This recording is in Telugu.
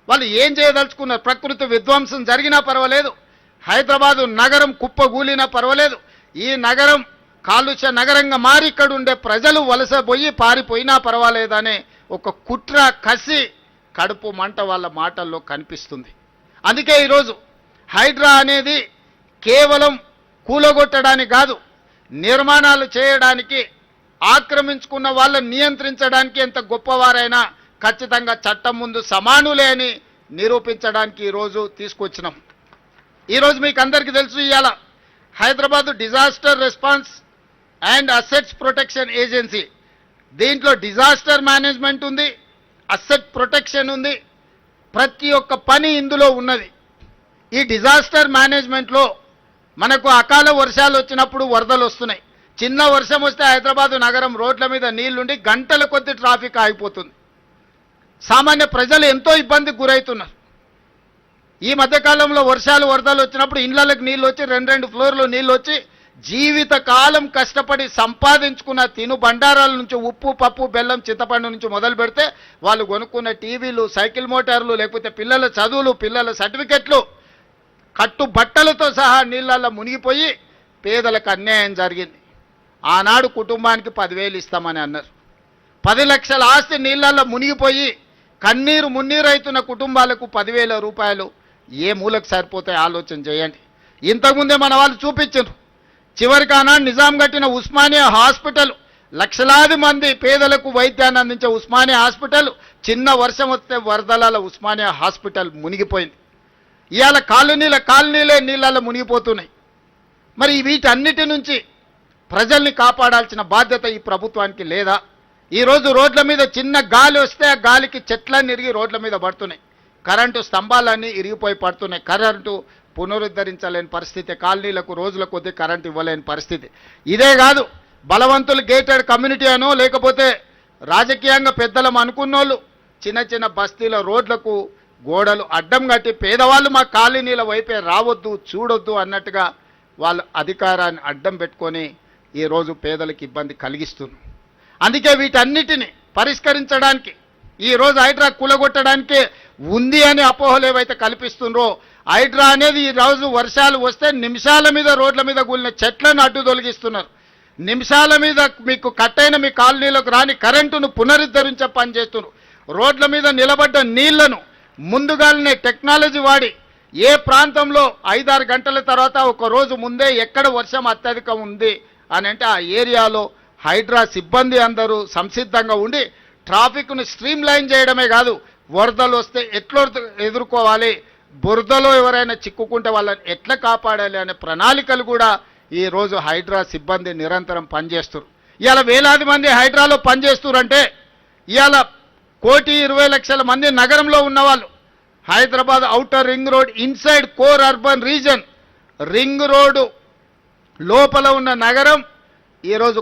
వాళ్ళు ఏం చేయదలుచుకున్నారు? ప్రకృతి విధ్వంసం జరిగినా పర్వాలేదు, హైదరాబాదు నగరం కుప్పగూలినా పర్వాలేదు, ఈ నగరం కాలుష్య నగరంగా మారి ఇక్కడ ఉండే ప్రజలు వలసపోయి పారిపోయినా పర్వాలేదనే ఒక కుట్ర, కసి, కడుపు మంట వాళ్ళ మాటల్లో కనిపిస్తుంది. అందుకే ఈరోజు హైడ్రా అనేది కేవలం కూలగొట్టడానికి కాదు, నిర్మాణాలు చేయడానికి, ఆక్రమించుకున్న వాళ్ళని నియంత్రించడానికి ఎంత గొప్పవారైనా ఖచ్చితంగా చట్టం ముందు సమానులే అని నిరూపించడానికి ఈరోజు తీసుకొచ్చినాం. ఈరోజు మీకు అందరికీ తెలుసు, ఇవాళ Hyderabad disaster response and assets protection agency, దీంట్లో డిజాస్టర్ మేనేజ్మెంట్ ఉంది, అసెట్ ప్రొటెక్షన్ ఉంది, ప్రతి ఒక్క పని ఇందులో ఉన్నది. ఈ డిజాస్టర్ మేనేజ్మెంట్లో మనకు అకాల వర్షాలు వచ్చినప్పుడు వరదలు వస్తున్నాయి. చిన్న వర్షం వస్తే హైదరాబాదు నగరం రోడ్ల మీద నీళ్లుండి గంటల కొద్ది ట్రాఫిక్ ఆగిపోతుంది. సామాన్య ప్రజలు ఎంతో ఇబ్బందికి గురవుతున్నారు. ఈ మధ్యకాలంలో వర్షాలు వరదలు వచ్చినప్పుడు ఇళ్లలకు నీళ్ళు వచ్చి 2 ఫ్లోర్లు నీళ్ళు వచ్చి జీవితకాలం కష్టపడి సంపాదించుకున్న తిను బండారాల నుంచి ఉప్పు, పప్పు, బెల్లం, చింతపండు నుంచి మొదలు పెడితే వాళ్ళు కొనుక్కున్న టీవీలు, సైకిల్ మోటార్లు, లేకపోతే పిల్లల చదువులు, పిల్లల సర్టిఫికెట్లు, కట్టు బట్టలతో సహా నీళ్ళల్లో మునిగిపోయి పేదలకు అన్యాయం జరిగింది. ఆనాడు కుటుంబానికి 10,000 ఇస్తామని అన్నారు. 10 లక్షల ఆస్తి నీళ్ళల్లో మునిగిపోయి కన్నీరు మున్నీరు అవుతున్న కుటుంబాలకు 10,000 రూపాయలు ఏ మూలకు సరిపోతాయి ఆలోచన చేయండి. ఇంతకుముందే మన వాళ్ళు చూపించారు. చివరికి ఆనాడు నిజాం కట్టిన ఉస్మానియా హాస్పిటల్, లక్షలాది మంది పేదలకు వైద్యాన్ని అందించే ఉస్మానియా హాస్పిటల్ చిన్న వర్షం వస్తే వరదల ఉస్మానియా హాస్పిటల్ మునిగిపోయింది. ఇవాళ కాలనీలే నీళ్ళల్లో మునిగిపోతున్నాయి. మరి వీటన్నిటి నుంచి ప్రజల్ని కాపాడాల్సిన బాధ్యత ఈ ప్రభుత్వానికి లేదా? ఈరోజు రోడ్ల మీద చిన్న గాలి వస్తే ఆ గాలికి చెట్లన్నీ ఇరిగి రోడ్ల మీద పడుతున్నాయి, కరెంటు స్తంభాలన్నీ ఇరిగిపోయి పడుతున్నాయి, కరెంటు పునరుద్ధరించలేని పరిస్థితి, కాలనీలకు రోజుల కొద్దీ కరెంటు ఇవ్వలేని పరిస్థితి. ఇదే కాదు, బలవంతులు గేటెడ్ కమ్యూనిటీ అనో లేకపోతే రాజకీయంగా పెద్దలం అనుకున్నోళ్ళు చిన్న చిన్న బస్తీల రోడ్లకు గోడలు అడ్డం కట్టి పేదవాళ్ళు మా కాలనీల వైపే రావద్దు, చూడొద్దు అన్నట్టుగా వాళ్ళు అధికారాన్ని అడ్డం పెట్టుకొని ఈరోజు పేదలకు ఇబ్బంది కలిగిస్తున్నారు. అందుకే వీటన్నిటిని పరిష్కరించడానికి ఈరోజు హైడ్రా కూలగొట్టడానికే ఉంది అని అపోహలు ఏవైతే కల్పిస్తున్నారో, హైడ్రా అనేది ఈరోజు వర్షాలు వస్తే నిమిషాల మీద రోడ్ల మీద కూలిన చెట్లను అడ్డు తొలగిస్తున్నారు. నిమిషాల మీద మీకు కట్టైన మీ కాలనీలకు రాని కరెంటును పునరుద్ధరించే పని చేస్తున్నారు. రోడ్ల మీద నిలబడ్డ నీళ్లను ముందుగానే టెక్నాలజీ వాడి ఏ ప్రాంతంలో 5-6 గంటల తర్వాత ఒక రోజు ముందే ఎక్కడ వర్షం అత్యధికం ఉంది అని అంటే ఆ ఏరియాలో హైడ్రా సిబ్బంది అందరూ సంసిద్ధంగా ఉండి ట్రాఫిక్ను స్ట్రీమ్ లైన్ చేయడమే కాదు, వరదలు వస్తే ఎట్లా ఎదుర్కోవాలి, బురదలో ఎవరైనా చిక్కుకుంటే వాళ్ళని ఎట్లా కాపాడాలి అనే ప్రణాళికలు కూడా ఈరోజు హైడ్రా సిబ్బంది నిరంతరం పనిచేస్తారు. ఇవాళ వేలాది మంది హైడ్రాలో పనిచేస్తున్నారంటే ఇవాళ 1,20,00,000 మంది నగరంలో ఉన్నవాళ్ళు, Hyderabad outer ring road inside core urban reason, ring road లోపల ఉన్న నగరం ఈరోజు